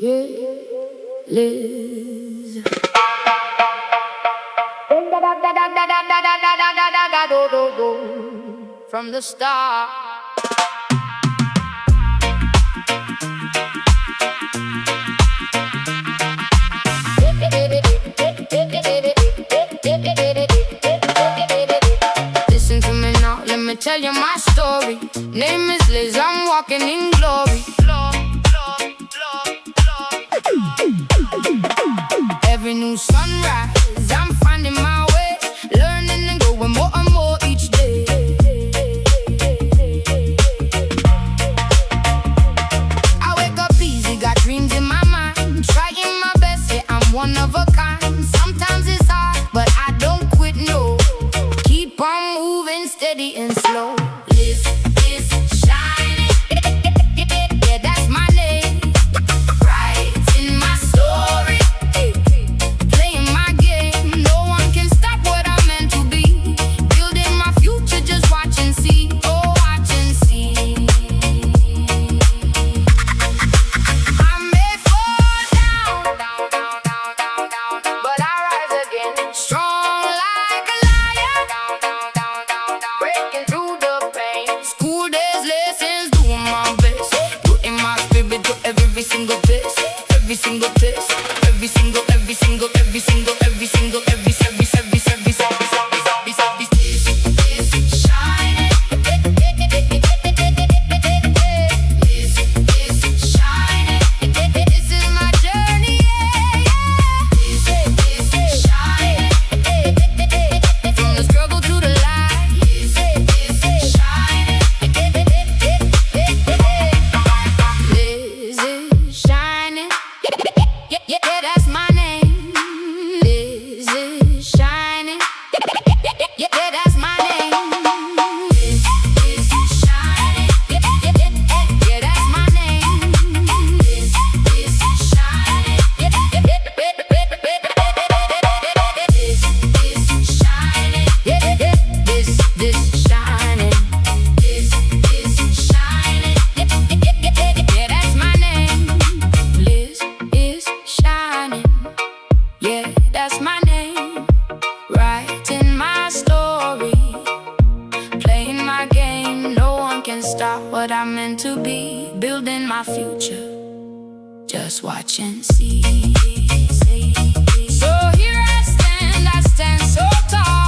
Yeah, Liz. From the start. Listen to me now, let me tell you my story. Name is Liz, I'm walking in glory. Every new sunrise, I'm finding my way, learning and growing more and more each day. I wake up easy, got dreams in my mind, trying my best, yeah, I'm one of a kind. Sometimes it's hard, but I don't quit, no. Keep on moving steady and slow. Liz is shining, yeah, that's my name. Writing my story, playing my game. No one can stop what I'm meant to be. Building my future, just watch and see. Oh, watch and see. I may fall down, but I rise again. Strong like a lion, breaking through the pain. School days, lessons, doing my best, putting my spirit to every single test. Every single test, every single test. Shining, this is my journey, shining, from the struggle to the light, shining, Liz is shining, yeah, that's my name. Liz is shining, yeah, that's my name. Liz is shining, yeah, that's my name. Liz is shining, Liz is shining, this shining, Liz is shining, yeah, that's my name. Liz is shining, yeah, that's my name. Writing my story, playing my game. No one can stop what I'm meant to be. Building my future, just watch and see. So here I stand so tall.